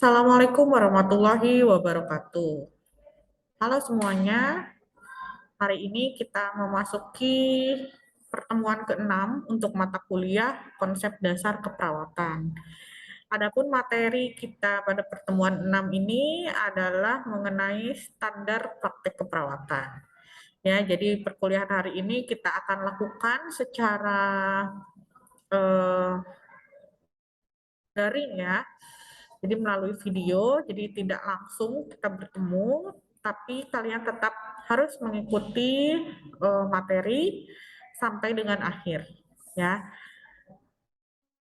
Assalamualaikum warahmatullahi wabarakatuh. Halo semuanya, hari ini kita memasuki pertemuan ke-6 untuk mata kuliah konsep dasar keperawatan. Adapun materi kita pada pertemuan 6 ini adalah mengenai standar praktik keperawatan. Ya, jadi perkuliahan hari ini kita akan lakukan secara daring ya. Jadi melalui video, jadi tidak langsung kita bertemu, tapi kalian tetap harus mengikuti materi sampai dengan akhir. Ya,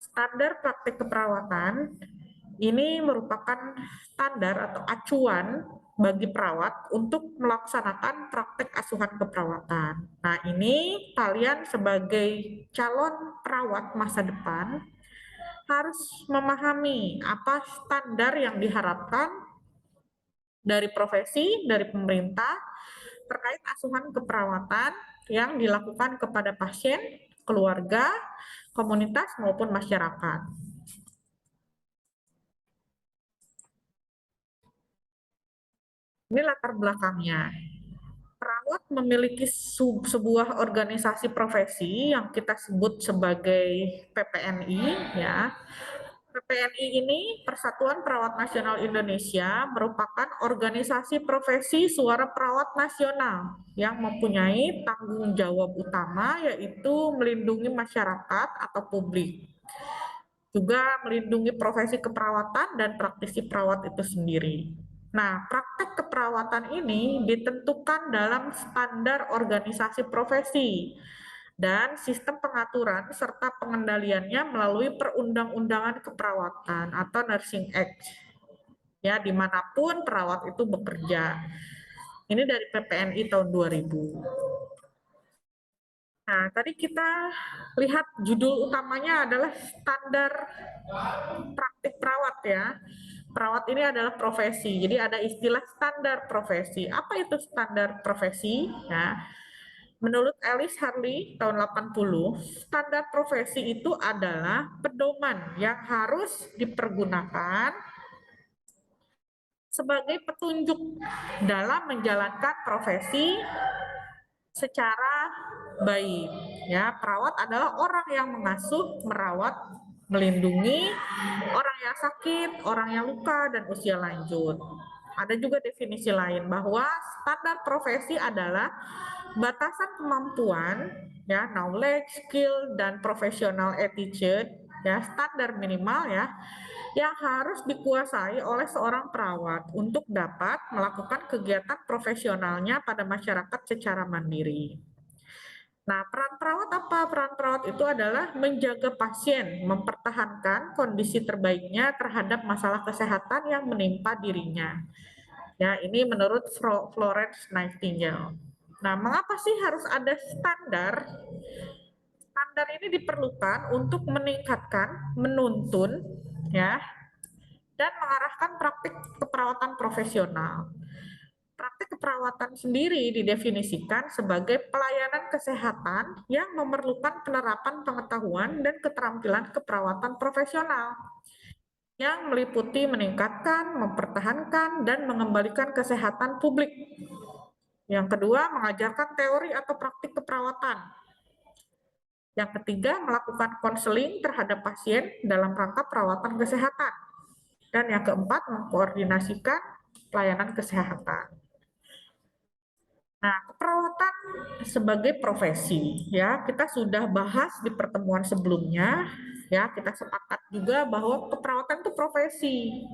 standar praktik keperawatan ini merupakan standar atau acuan bagi perawat untuk melaksanakan praktek asuhan keperawatan. Nah, ini kalian sebagai calon perawat masa depan harus memahami apa standar yang diharapkan dari profesi, dari pemerintah terkait asuhan keperawatan yang dilakukan kepada pasien, keluarga, komunitas maupun masyarakat. Ini latar belakangnya. Perawat memiliki sebuah organisasi profesi yang kita sebut sebagai PPNI ya. PPNI ini Persatuan Perawat Nasional Indonesia merupakan organisasi profesi suara perawat nasional yang mempunyai tanggung jawab utama yaitu melindungi masyarakat atau publik. Juga melindungi profesi keperawatan dan praktisi perawat itu sendiri. Nah, praktek keperawatan ini ditentukan dalam standar organisasi profesi dan sistem pengaturan serta pengendaliannya melalui Perundang-undangan Keperawatan atau Nursing Act. Ya, dimanapun perawat itu bekerja. Ini dari PPNI tahun 2000. Nah, tadi kita lihat judul utamanya adalah standar praktik perawat ya. Perawat ini adalah profesi, jadi ada istilah standar profesi. Apa itu standar profesi? Ya, menurut Alice Harley tahun 80, standar profesi itu adalah pedoman yang harus dipergunakan sebagai petunjuk dalam menjalankan profesi secara baik. Ya, perawat adalah orang yang mengasuh, merawat, melindungi orang yang sakit, orang yang luka, dan usia lanjut. Ada juga definisi lain bahwa standar profesi adalah batasan kemampuan, ya, knowledge, skill, dan professional attitude, ya, standar minimal ya, yang harus dikuasai oleh seorang perawat untuk dapat melakukan kegiatan profesionalnya pada masyarakat secara mandiri. Nah, peran perawat apa? Peran perawat itu adalah menjaga pasien, mempertahankan kondisi terbaiknya terhadap masalah kesehatan yang menimpa dirinya. Ya, ini menurut Florence Nightingale. Nah, mengapa sih harus ada standar? Standar ini diperlukan untuk meningkatkan, menuntun, ya, dan mengarahkan praktik keperawatan profesional. Praktik keperawatan sendiri didefinisikan sebagai pelayanan kesehatan yang memerlukan penerapan pengetahuan dan keterampilan keperawatan profesional yang meliputi meningkatkan, mempertahankan, dan mengembalikan kesehatan publik. Yang kedua, mengajarkan teori atau praktik keperawatan. Yang ketiga, melakukan konseling terhadap pasien dalam rangka perawatan kesehatan. Dan yang keempat, mengkoordinasikan pelayanan kesehatan. Nah, keperawatan sebagai profesi ya, kita sudah bahas di pertemuan sebelumnya ya, kita sepakat juga bahwa keperawatan itu profesi.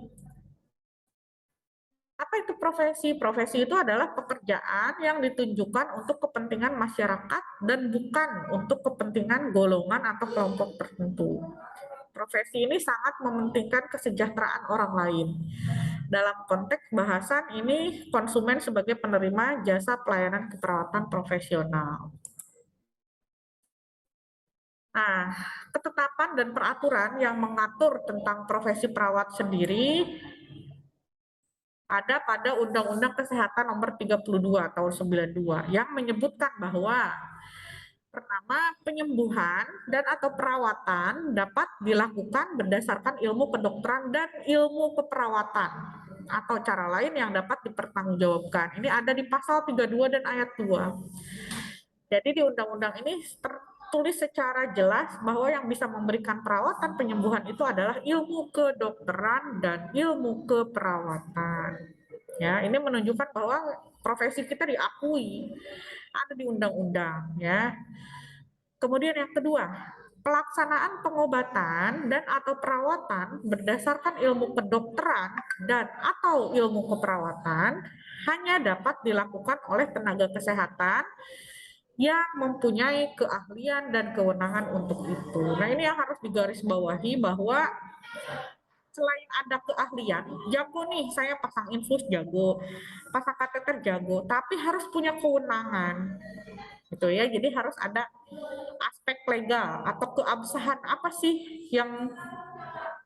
Apa itu profesi? Profesi itu adalah pekerjaan yang ditunjukkan untuk kepentingan masyarakat dan bukan untuk kepentingan golongan atau kelompok tertentu. Profesi ini sangat mementingkan kesejahteraan orang lain. Dalam konteks bahasan ini konsumen sebagai penerima jasa pelayanan keperawatan profesional. Nah, ketetapan dan peraturan yang mengatur tentang profesi perawat sendiri ada pada Undang-Undang Kesehatan Nomor 32 Tahun 92 yang menyebutkan bahwa Pertama, penyembuhan dan atau perawatan dapat dilakukan berdasarkan ilmu kedokteran dan ilmu keperawatan atau cara lain yang dapat dipertanggungjawabkan. Ini ada di pasal 32 dan ayat 2. Jadi di undang-undang ini tertulis secara jelas bahwa yang bisa memberikan perawatan penyembuhan itu adalah ilmu kedokteran dan ilmu keperawatan. Ya, ini menunjukkan bahwa profesi kita diakui ada di undang-undang, ya. Kemudian yang kedua, pelaksanaan pengobatan dan atau perawatan berdasarkan ilmu kedokteran dan atau ilmu keperawatan hanya dapat dilakukan oleh tenaga kesehatan yang mempunyai keahlian dan kewenangan untuk itu. Nah, ini yang harus digarisbawahi bahwa selain ada keahlian, jago nih, saya pasang infus jago, pasang kateter jago, tapi harus punya kewenangan. Gitu ya. Jadi harus ada aspek legal atau keabsahan apa sih yang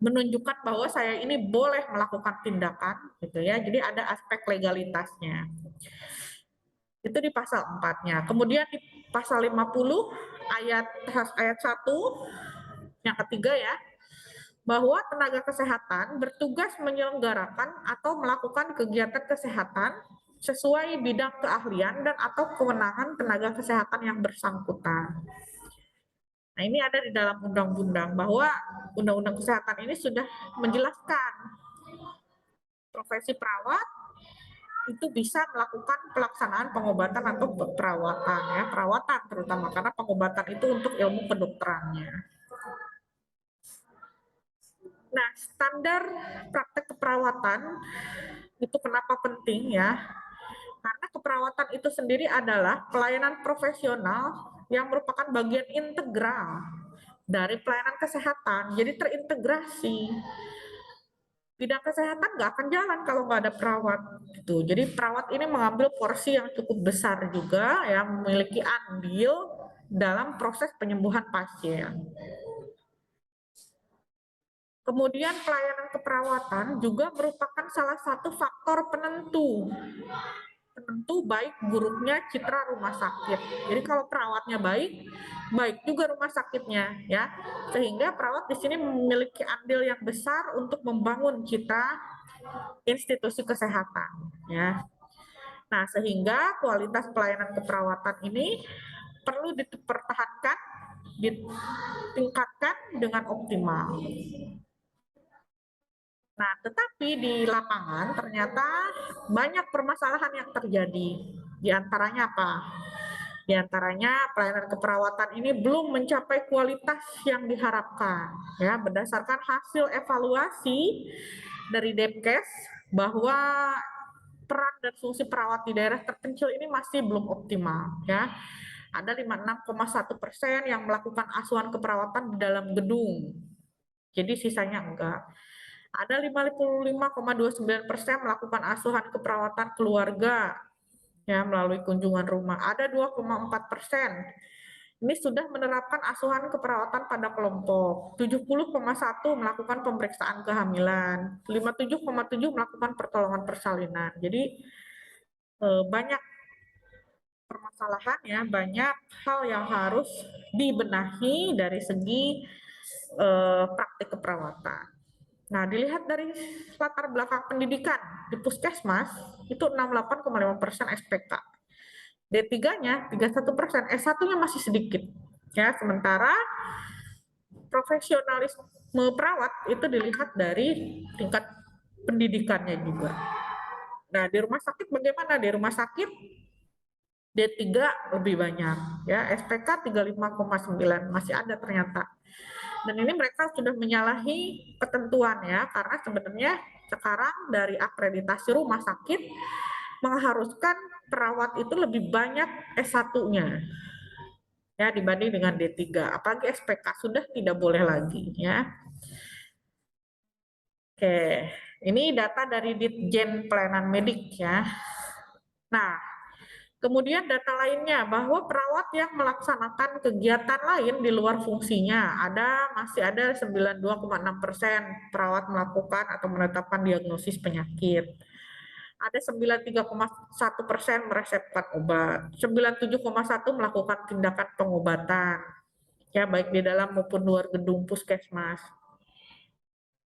menunjukkan bahwa saya ini boleh melakukan tindakan gitu ya. Jadi ada aspek legalitasnya. Itu di pasal 4-nya. Kemudian di pasal 50 ayat 1 yang ketiga ya, bahwa tenaga kesehatan bertugas menyelenggarakan atau melakukan kegiatan kesehatan sesuai bidang keahlian dan atau kewenangan tenaga kesehatan yang bersangkutan. Nah, ini ada di dalam undang-undang bahwa undang-undang kesehatan ini sudah menjelaskan profesi perawat itu bisa melakukan pelaksanaan pengobatan atau perawatan ya, perawatan terutama karena pengobatan itu untuk ilmu kedokterannya. Nah, standar praktek keperawatan itu kenapa penting ya? Karena keperawatan itu sendiri adalah pelayanan profesional yang merupakan bagian integral dari pelayanan kesehatan. Jadi terintegrasi. Bidang kesehatan nggak akan jalan kalau nggak ada perawat. Gitu. Jadi perawat ini mengambil porsi yang cukup besar juga, yang memiliki andil dalam proses penyembuhan pasien. Kemudian pelayanan keperawatan juga merupakan salah satu faktor penentu baik buruknya citra rumah sakit. Jadi kalau perawatnya baik, baik juga rumah sakitnya ya. Sehingga perawat di sini memiliki andil yang besar untuk membangun citra institusi kesehatan ya. Nah, sehingga kualitas pelayanan keperawatan ini perlu dipertahankan, ditingkatkan dengan optimal. Nah, tetapi di lapangan ternyata banyak permasalahan yang terjadi. Di antaranya apa? Di antaranya pelayanan keperawatan ini belum mencapai kualitas yang diharapkan. Ya, berdasarkan hasil evaluasi dari Depkes bahwa peran dan fungsi perawat di daerah terpencil ini masih belum optimal. Ya, ada 56,1% yang melakukan asuhan keperawatan di dalam gedung. Jadi sisanya enggak. Ada 55,29% melakukan asuhan keperawatan keluarga ya melalui kunjungan rumah. Ada 2,4% ini sudah menerapkan asuhan keperawatan pada kelompok. 70,1 melakukan pemeriksaan kehamilan. 57,7 melakukan pertolongan persalinan. Jadi banyak permasalahan ya, banyak hal yang harus dibenahi dari segi praktik keperawatan. Nah, dilihat dari latar belakang pendidikan di puskesmas, itu 68,5% SPK. D3-nya 31%, S1-nya masih sedikit. Ya, sementara profesionalisme perawat itu dilihat dari tingkat pendidikannya juga. Nah, di rumah sakit bagaimana? Di rumah sakit D3 lebih banyak, ya, SPK 35,9 masih ada ternyata. Dan ini mereka sudah menyalahi ketentuan ya, karena sebenarnya sekarang dari akreditasi rumah sakit mengharuskan perawat itu lebih banyak S1-nya ya dibanding dengan D3. Apalagi SPK sudah tidak boleh lagi ya. Oke, ini data dari Ditjen Pelayanan Medik ya. Nah, kemudian data lainnya bahwa perawat yang melaksanakan kegiatan lain di luar fungsinya masih ada 92,6% perawat melakukan atau menetapkan diagnosis penyakit. Ada 93,1% meresepkan obat, 97,1 melakukan tindakan pengobatan, ya baik di dalam maupun luar gedung puskesmas.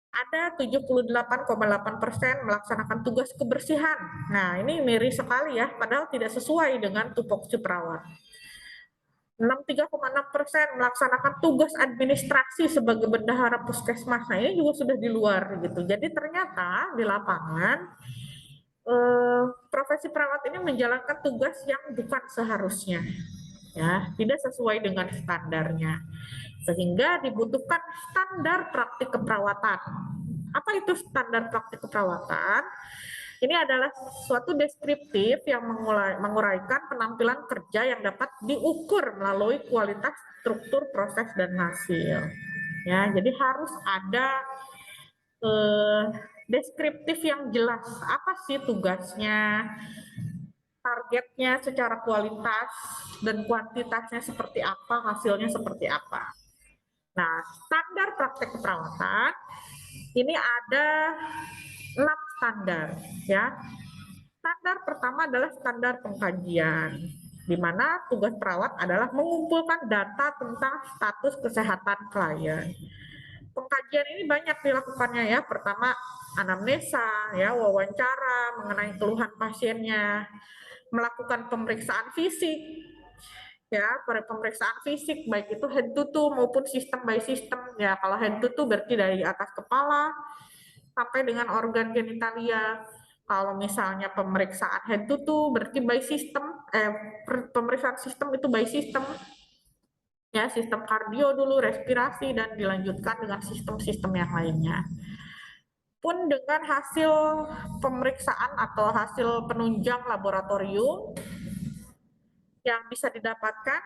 Ada 78,8% melaksanakan tugas kebersihan. Nah, ini miris sekali ya, padahal tidak sesuai dengan tupoksi perawat. 63,6% melaksanakan tugas administrasi sebagai bendahara puskesmas. Nah, ini juga sudah di luar gitu. Jadi ternyata di lapangan profesi perawat ini menjalankan tugas yang bukan seharusnya, ya, tidak sesuai dengan standarnya, sehingga dibutuhkan standar praktik keperawatan. Apa itu standar praktik keperawatan? Ini adalah suatu deskriptif yang menguraikan penampilan kerja yang dapat diukur melalui kualitas, struktur, proses, dan hasil. Ya, jadi harus ada deskriptif yang jelas. Apa sih tugasnya, targetnya secara kualitas dan kuantitasnya seperti apa, hasilnya seperti apa. Nah, standar praktek keperawatan ini ada 6 standar, ya. Standar pertama adalah standar pengkajian, di mana tugas perawat adalah mengumpulkan data tentang status kesehatan klien. Pengkajian ini banyak dilakukannya ya. Pertama, anamnesa, ya, wawancara mengenai keluhan pasiennya, melakukan pemeriksaan fisik, ya, pemeriksaan fisik baik itu head to toe maupun sistem by system. Ya, kalau head to toe berarti dari atas kepala sampai dengan organ genitalia. Kalau misalnya pemeriksaan head to toe berarti by system, pemeriksaan sistem itu by system, ya, sistem kardio dulu, respirasi, dan dilanjutkan dengan sistem-sistem yang lainnya. Pun dengan hasil pemeriksaan atau hasil penunjang laboratorium yang bisa didapatkan,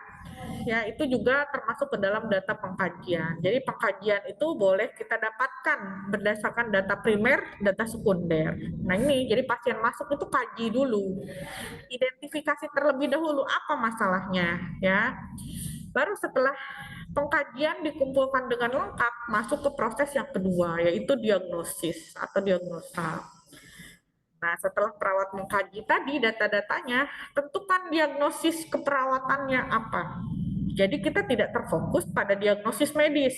ya, itu juga termasuk ke dalam data pengkajian. Jadi pengkajian itu boleh kita dapatkan berdasarkan data primer, data sekunder. Nah, ini jadi pasien masuk itu kaji dulu, identifikasi terlebih dahulu apa masalahnya, ya. Baru setelah pengkajian dikumpulkan dengan lengkap, masuk ke proses yang kedua, yaitu diagnosis atau diagnosa. Nah, setelah perawat mengkaji tadi data-datanya, tentukan diagnosis keperawatannya apa. Jadi kita tidak terfokus pada diagnosis medis,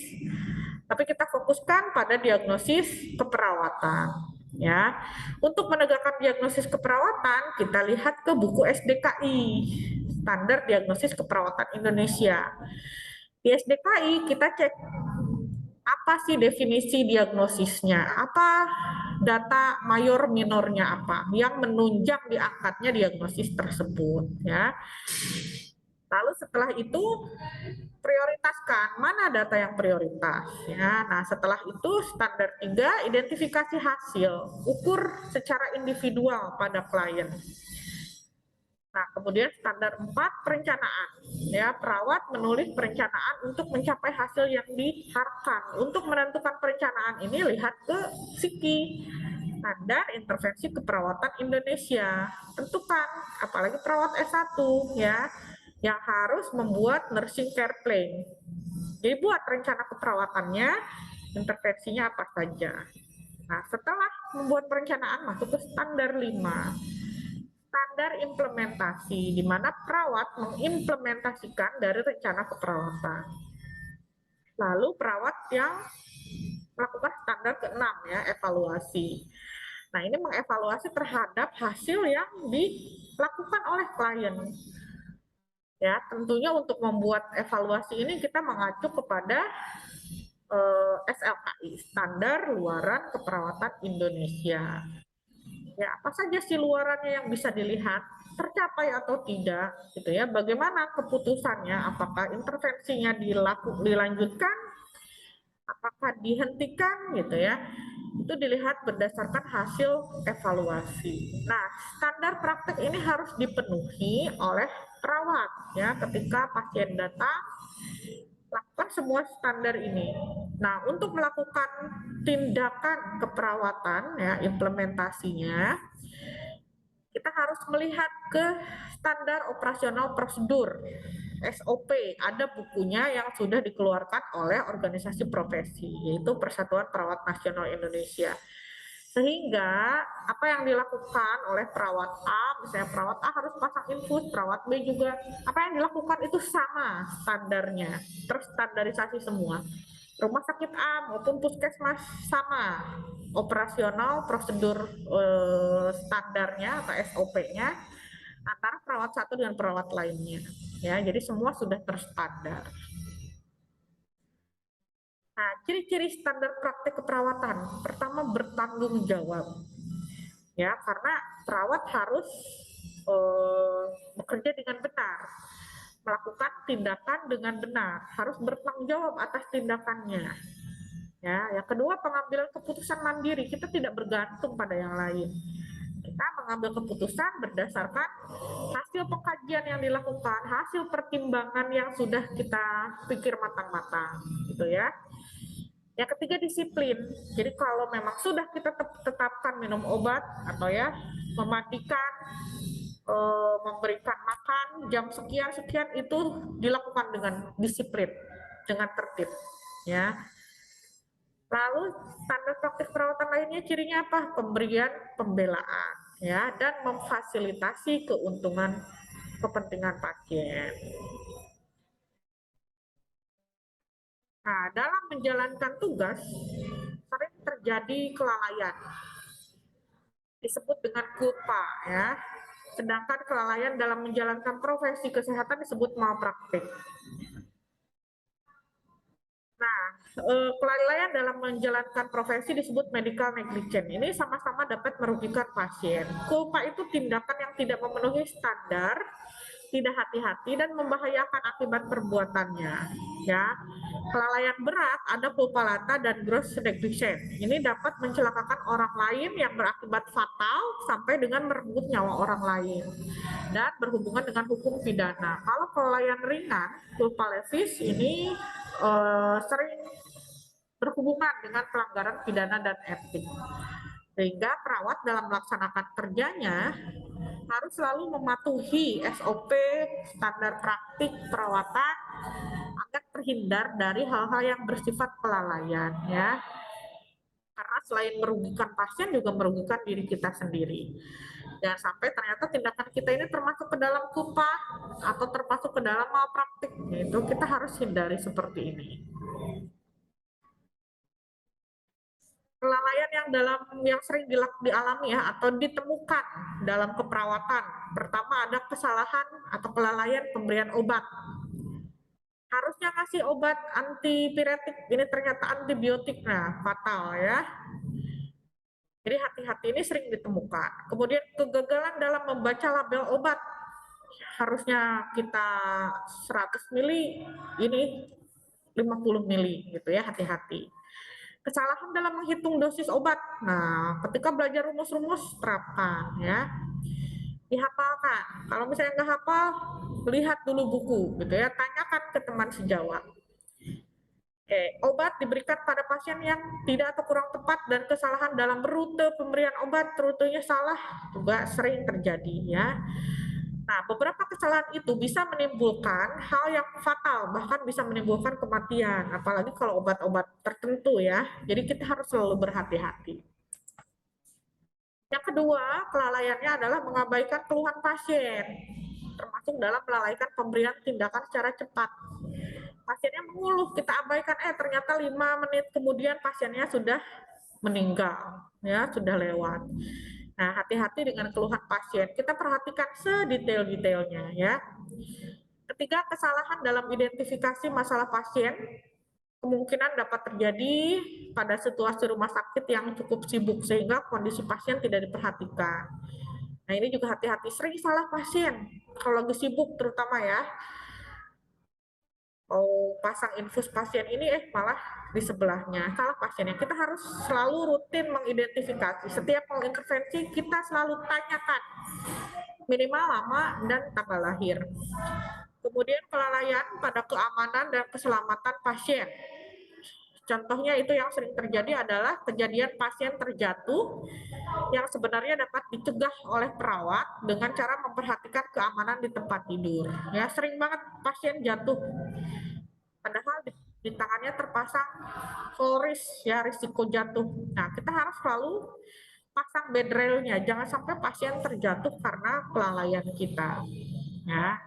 tapi kita fokuskan pada diagnosis keperawatan. Ya, untuk menegakkan diagnosis keperawatan, kita lihat ke buku SDKI, Standar Diagnosis Keperawatan Indonesia. Di SDKI kita cek apa sih definisi diagnosisnya, apa data mayor minornya apa yang menunjang diangkatnya diagnosis tersebut, ya. Lalu setelah itu prioritaskan mana data yang prioritas, ya. Nah, setelah itu standar 3, identifikasi hasil, ukur secara individual pada klien. Nah, kemudian standar 4, perencanaan. Ya, perawat menulis perencanaan untuk mencapai hasil yang diharapkan. Untuk menentukan perencanaan ini lihat ke SIKI, Standar Intervensi Keperawatan Indonesia. Tentukan, apalagi perawat S1 ya, yang harus membuat nursing care plan. Jadi buat rencana keperawatannya, intervensinya apa saja. Nah, setelah membuat perencanaan masuk ke standar 5. Standar implementasi, di mana perawat mengimplementasikan dari rencana keperawatan. Lalu perawat yang melakukan standar ke-6 ya, evaluasi. Nah, ini mengevaluasi terhadap hasil yang dilakukan oleh klien. Ya, tentunya untuk membuat evaluasi ini kita mengacu kepada SLKI, Standar Luaran Keperawatan Indonesia. Ya, apa saja sih luarannya yang bisa dilihat tercapai atau tidak, gitu ya. Bagaimana keputusannya, apakah intervensinya dilanjutkan, apakah dihentikan, gitu ya. Itu dilihat berdasarkan hasil evaluasi. Nah, standar praktek ini harus dipenuhi oleh perawat, ya, ketika pasien datang, lakukan semua standar ini. Nah, untuk melakukan tindakan keperawatan, ya, implementasinya, kita harus melihat ke standar operasional prosedur SOP, ada bukunya yang sudah dikeluarkan oleh organisasi profesi, yaitu Persatuan Perawat Nasional Indonesia. Sehingga apa yang dilakukan oleh perawat A, misalnya perawat A harus pasang infus, perawat B juga, apa yang dilakukan itu sama standarnya, terstandarisasi semua. Rumah sakit A maupun puskesmas sama, operasional prosedur standarnya atau SOP-nya antara perawat satu dengan perawat lainnya. Ya, jadi semua sudah terstandar. Nah, ciri-ciri standar praktik keperawatan. Pertama, bertanggung jawab. Ya, karena perawat harus bekerja dengan benar, melakukan tindakan dengan benar, harus bertanggung jawab atas tindakannya. Ya, yang kedua, pengambilan keputusan mandiri. Kita tidak bergantung pada yang lain. Kita mengambil keputusan berdasarkan hasil pengkajian yang dilakukan, hasil pertimbangan yang sudah kita pikir matang-matang, gitu ya. Yang ketiga, disiplin. Jadi kalau memang sudah kita tetapkan minum obat atau ya memandikan, memberikan makan jam sekian itu dilakukan dengan disiplin, dengan tertib, ya. Lalu standar praktik perawatan lainnya cirinya apa? Pemberian pembelaan, ya, dan memfasilitasi keuntungan kepentingan pasien. Nah, dalam menjalankan tugas sering terjadi kelalaian, disebut dengan kulpa, ya. Sedangkan kelalaian dalam menjalankan profesi kesehatan disebut malpraktik. Nah, kelalaian dalam menjalankan profesi disebut medical negligence. Ini sama-sama dapat merugikan pasien. Kulpa itu tindakan yang tidak memenuhi standar, tidak hati-hati dan membahayakan akibat perbuatannya. Ya, kelalaian berat ada culpa lata dan gross negligence. Ini dapat mencelakakan orang lain yang berakibat fatal sampai dengan merenggut nyawa orang lain dan berhubungan dengan hukum pidana. Kalau kelalaian ringan, culpa levis ini sering berhubungan dengan pelanggaran pidana dan etik. Sehingga perawat dalam melaksanakan kerjanya harus selalu mematuhi SOP, standar praktik perawatan agar terhindar dari hal-hal yang bersifat kelalaian, ya. Karena selain merugikan pasien juga merugikan diri kita sendiri. Jangan sampai ternyata tindakan kita ini termasuk ke dalam kulpa atau termasuk ke dalam malpraktik. Itu kita harus hindari seperti ini. Kelalaian yang sering dialami ya atau ditemukan dalam keperawatan. Pertama, ada kesalahan atau kelalaian pemberian obat. Harusnya ngasih obat antipiretik, ini ternyata antibiotik, nah fatal ya. Jadi hati-hati, ini sering ditemukan. Kemudian kegagalan dalam membaca label obat. Harusnya kita 100 mili, ini 50 mili gitu ya, hati-hati. Kesalahan dalam menghitung dosis obat. Nah, ketika belajar rumus-rumus, terapkan ya. Dihafalkan. Kalau misalnya nggak hafal, lihat dulu buku gitu ya, tanyakan ke teman sejawat. Obat diberikan pada pasien yang tidak atau kurang tepat dan kesalahan dalam rute pemberian obat, rutenya salah juga sering terjadi ya. Nah, beberapa kesalahan itu bisa menimbulkan hal yang fatal, bahkan bisa menimbulkan kematian, apalagi kalau obat-obat tertentu ya. Jadi kita harus selalu berhati-hati. Yang kedua, kelalaiannya adalah mengabaikan keluhan pasien, termasuk dalam melalaikan pemberian tindakan secara cepat. Pasiennya mengeluh, kita abaikan, ternyata 5 menit kemudian pasiennya sudah meninggal, ya sudah lewat. Nah, hati-hati dengan keluhan pasien. Kita perhatikan sedetail-detailnya ya. Ketiga, kesalahan dalam identifikasi masalah pasien kemungkinan dapat terjadi pada situasi rumah sakit yang cukup sibuk sehingga kondisi pasien tidak diperhatikan. Nah, ini juga hati-hati, sering salah pasien kalau lagi sibuk terutama ya. Pasang infus pasien ini malah di sebelahnya, salah pasiennya. Kita harus selalu rutin mengidentifikasi. Setiap mau intervensi kita selalu tanyakan minimal nama dan tanggal lahir. Kemudian kelalaian pada keamanan dan keselamatan pasien. Contohnya itu yang sering terjadi adalah kejadian pasien terjatuh yang sebenarnya dapat dicegah oleh perawat dengan cara memperhatikan keamanan di tempat tidur. Ya, sering banget pasien jatuh. Padahal di tangannya terpasang fall risk, ya, risiko jatuh. Nah, kita harus selalu pasang bed railnya, jangan sampai pasien terjatuh karena kelalaian kita, ya.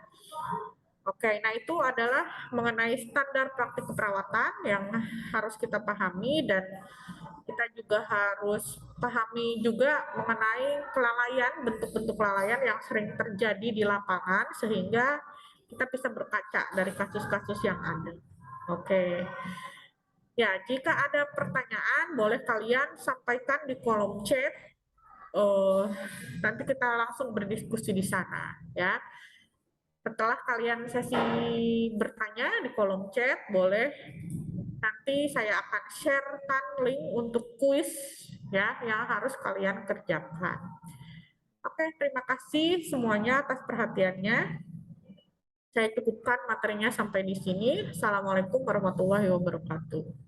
Oke, nah itu adalah mengenai standar praktik keperawatan yang harus kita pahami, dan kita juga harus pahami juga mengenai kelalaian, bentuk-bentuk kelalaian yang sering terjadi di lapangan, sehingga kita bisa berkaca dari kasus-kasus yang ada. Oke. Ya, jika ada pertanyaan, boleh kalian sampaikan di kolom chat. Nanti kita langsung berdiskusi di sana, ya. Setelah kalian sesi bertanya di kolom chat, boleh nanti saya akan sharekan link untuk kuis, ya, yang harus kalian kerjakan. Oke, terima kasih semuanya atas perhatiannya. Saya cukupkan materinya sampai di sini. Assalamualaikum warahmatullahi wabarakatuh.